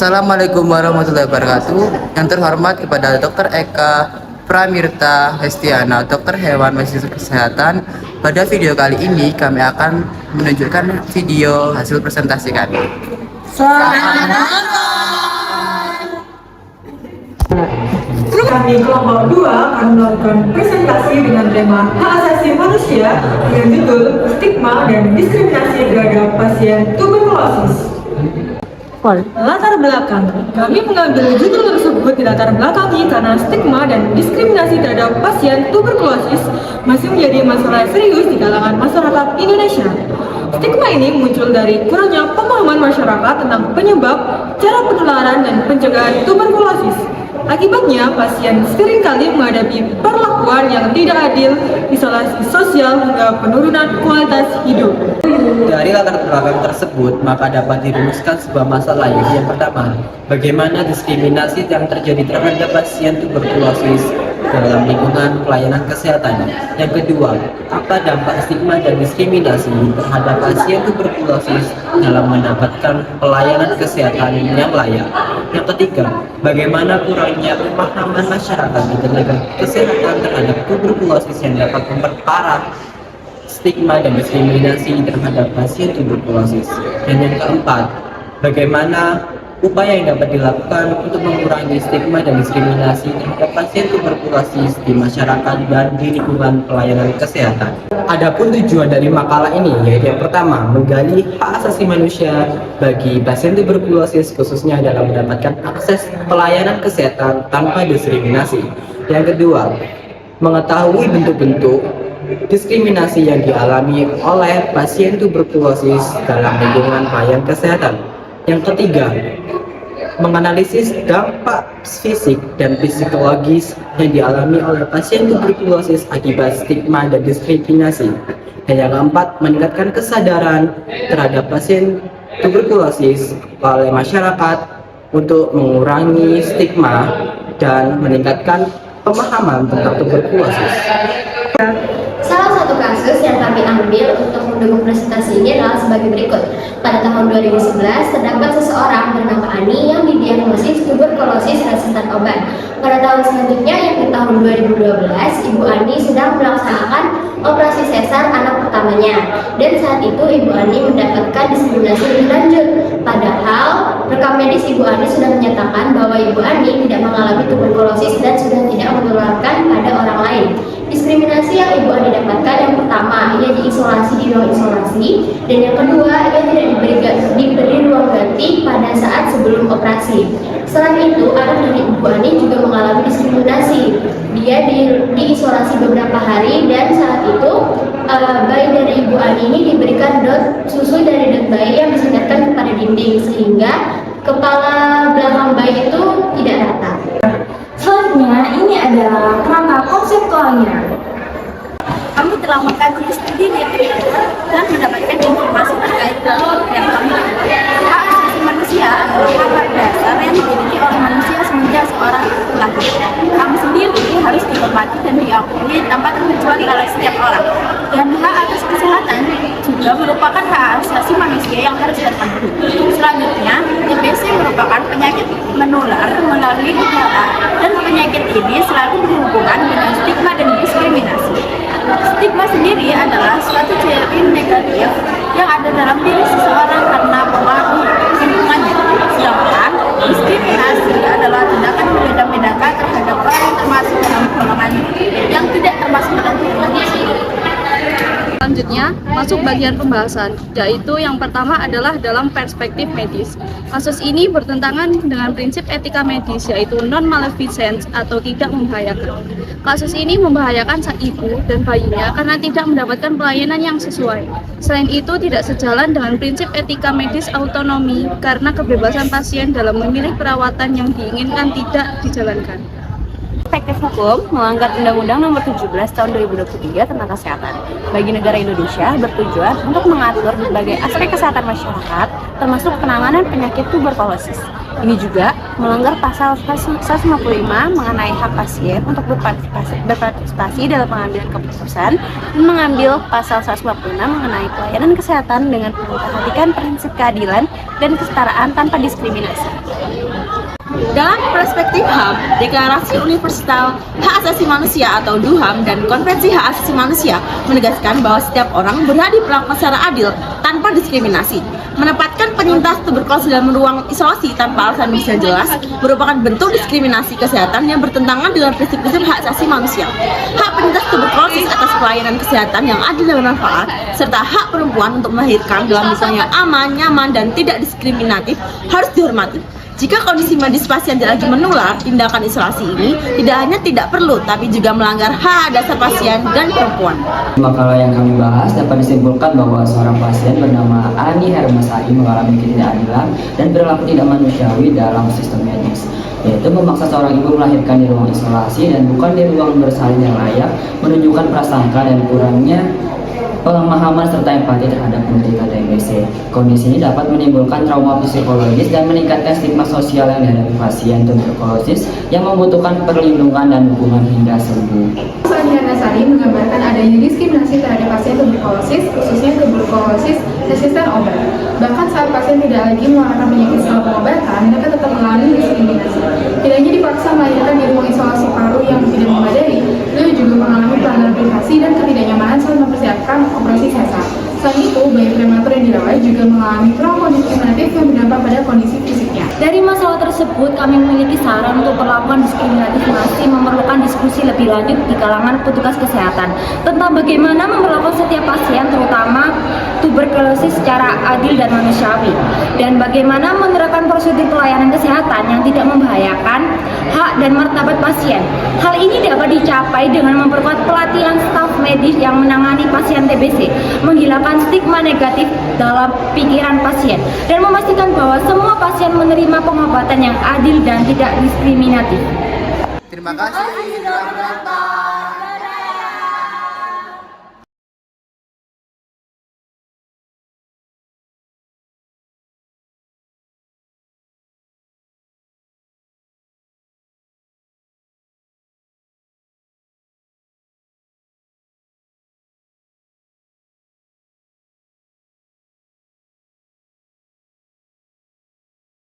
Assalamualaikum warahmatullahi wabarakatuh. Yang terhormat kepada Dr. Eka Pramirta Hestiana, dokter hewan mahasiswa kesehatan. Pada video kali ini kami akan menunjukkan video hasil presentasi kami. Kami kelompok 2 akan melakukan presentasi dengan tema hak asasi manusia dengan judul stigma dan diskriminasi terhadap pasien tuberkulosis. Latar belakang, kami mengambil judul tersebut di latar belakangi karena stigma dan diskriminasi terhadap pasien tuberkulosis masih menjadi masalah serius di kalangan masyarakat Indonesia. Stigma ini muncul dari kurangnya pemahaman masyarakat tentang penyebab, cara penularan, dan pencegahan tuberkulosis. Akibatnya, pasien seringkali menghadapi perlakuan yang tidak adil, isolasi sosial, hingga penurunan kualitas hidup. Dari latar belakang tersebut, maka dapat dirumuskan sebuah masalah yaitu yang pertama, bagaimana diskriminasi yang terjadi terhadap pasien tuberkulosis dalam lingkungan pelayanan kesehatan. Yang kedua, apa dampak stigma dan diskriminasi terhadap pasien tuberkulosis dalam mendapatkan pelayanan kesehatan yang layak. Yang ketiga, bagaimana kurangnya pemahaman masyarakat di tenaga kesehatan terhadap tuberkulosis yang dapat memperparah stigma dan diskriminasi terhadap pasien tuberkulosis. Dan yang keempat, bagaimana upaya yang dapat dilakukan untuk mengurangi stigma dan diskriminasi terhadap pasien tuberkulosis di masyarakat dan di lingkungan pelayanan kesehatan. Adapun tujuan dari makalah ini yaitu yang pertama, menggali hak asasi manusia bagi pasien tuberkulosis khususnya dalam mendapatkan akses pelayanan kesehatan tanpa diskriminasi. Yang kedua, mengetahui bentuk-bentuk diskriminasi yang dialami oleh pasien tuberkulosis dalam lingkungan pelayanan kesehatan. Yang ketiga, menganalisis dampak fisik dan psikologis yang dialami oleh pasien tuberkulosis akibat stigma dan diskriminasi. Dan yang keempat, meningkatkan kesadaran terhadap pasien tuberkulosis oleh masyarakat untuk mengurangi stigma dan meningkatkan pemahaman tentang tuberkulosis. Salah satu kasus yang kami ambil untuk mendukung presentasi ini adalah sebagai berikut. Pada tahun 2011, terdapat seseorang bernama Ani yang didiagnosis tuberkulosis resisten obat. Pada tahun selanjutnya, yakni tahun 2012, Ibu Ani sedang melaksanakan operasi sesar anak pertamanya. Dan saat itu Ibu Ani mendapatkan diskriminasi lebih lanjut. Padahal, rekam medis Ibu Ani sudah menyatakan bahwa Ibu Ani tidak mengalami tuberkulosis dan sudah tidak menularkan pada orang lain. Diskriminasi yang Ibu Ani dapatkan yang pertama, ia diisolasi di ruang isolasi, dan yang kedua, ia tidak diberi ruang ganti pada saat sebelum operasi. Selain itu, anak dari Ibu Ani juga mengalami diskriminasi. Dia diisolasi beberapa hari, dan saat itu bayi dari Ibu Ani ini diberikan dot susu dari dot bayi yang disandarkan kepada dinding sehingga kepala belakang bayi itu tidak rata. Selanjutnya, ini adalah kerangka konseptualnya. Kami telah mengkaji studi di Twitter dan mendapatkan informasi terkait hal yang kami lakukan. Hak asasi manusia adalah hak dasar yang dimiliki oleh manusia semenjak seorang lahir. Kami sendiri harus dihormati dan diakui tanpa terkecuali oleh setiap orang. Dan hak atas kesehatan juga merupakan hak asasi manusia yang harus terpenuhi. Selanjutnya, TBC merupakan penyakit menular melalui udara, dan penyakit ini selalu berhubungan dengan stigma dan diskriminasi. Stigma sendiri adalah suatu ciri negatif yang ada dalam diri seseorang karena pengaruh lingkungannya. Sedangkan diskriminasi adalah tindakan membeda-bedakan terhadap orang yang termasuk dalam golongan yang tidak termasuk dalam golongan tersebut. Selanjutnya, masuk bagian pembahasan, yaitu yang pertama adalah dalam perspektif medis. Kasus ini bertentangan dengan prinsip etika medis, yaitu non-maleficence atau tidak membahayakan. Kasus ini membahayakan sang ibu dan bayinya karena tidak mendapatkan pelayanan yang sesuai. Selain itu, tidak sejalan dengan prinsip etika medis autonomi karena kebebasan pasien dalam memilih perawatan yang diinginkan tidak dijalankan. Perspektif hukum melanggar Undang-Undang Nomor 17 Tahun 2023 tentang kesehatan bagi negara Indonesia bertujuan untuk mengatur berbagai aspek kesehatan masyarakat, termasuk penanganan penyakit tuberkulosis. Ini juga melanggar pasal 155 mengenai hak pasien untuk berpartisipasi dalam pengambilan keputusan, dan mengambil pasal 156 mengenai pelayanan kesehatan dengan memperhatikan prinsip keadilan dan kesetaraan tanpa diskriminasi. Dalam perspektif HAM, Deklarasi Universal Hak Asasi Manusia atau DUHAM dan Konvensi Hak Asasi Manusia menegaskan bahwa setiap orang berhak diperlakukan secara adil tanpa diskriminasi. Menempatkan penyintas tuberkulosis dalam ruang isolasi tanpa alasan medis yang jelas merupakan bentuk diskriminasi kesehatan yang bertentangan dengan prinsip-prinsip hak asasi manusia. Hak penyintas tuberkulosis atas pelayanan kesehatan yang adil dan bermanfaat, serta hak perempuan untuk melahirkan dalam lingkungan yang aman, nyaman, dan tidak diskriminatif harus dihormati. Jika kondisi medis pasien tidak lagi menular, tindakan isolasi ini tidak hanya tidak perlu, tapi juga melanggar hak dasar pasien dan perempuan. Makalah yang kami bahas dapat disimpulkan bahwa seorang pasien bernama Ani Hermasari mengalami ketidakadilan dan perilaku tidak manusiawi dalam sistem medis, yaitu memaksa seorang ibu melahirkan di ruang isolasi dan bukan di ruang bersalin yang layak, menunjukkan prasangka dan kurangnya pemahaman serta empati terhadap penderita TBC. Kondisi ini dapat menimbulkan trauma psikologis dan meningkatkan stigma sosial yang dihadapi pasien tuberkulosis yang membutuhkan perlindungan dan dukungan hingga sembuh. Ani Hermasari menggambarkan adanya diskriminasi terhadap pasien tuberkulosis, khususnya tuberkulosis resisten obat. Bahkan saat pasien tidak lagi mengalami penyakit setelah pengobatan, mereka tetap mengalami diskriminasi. Tidak hanya dipaksa melahirkan di ruang isolasi paru yang tidak memadai, beliau juga mengalami pelanggaran privasi dan ketidaknyamanan saat mempersiapkan operasi sesar. Selain itu, bayi prematur yang dirawat juga mengalami trauma diskriminatif yang berdampak pada kondisi fisiknya. Dari masalah tersebut, kami memiliki saran untuk perlakuan diskriminatif masih memerlukan diskusi lebih lanjut di kalangan petugas kesehatan tentang bagaimana memperlakukan setiap pasien, terutama tuberkulosis secara adil dan manusiawi, dan bagaimana menerapkan prosedur pelayanan kesehatan yang tidak membahayakan hak dan martabat pasien. Hal ini dapat dicapai dengan memperkuat pelatihan staf medis yang menangani pasien TBC, menghilangkan stigma negatif dalam pikiran pasien, dan memastikan bahwa semua pasien menerima pengobatan yang adil dan tidak diskriminatif. Terima kasih.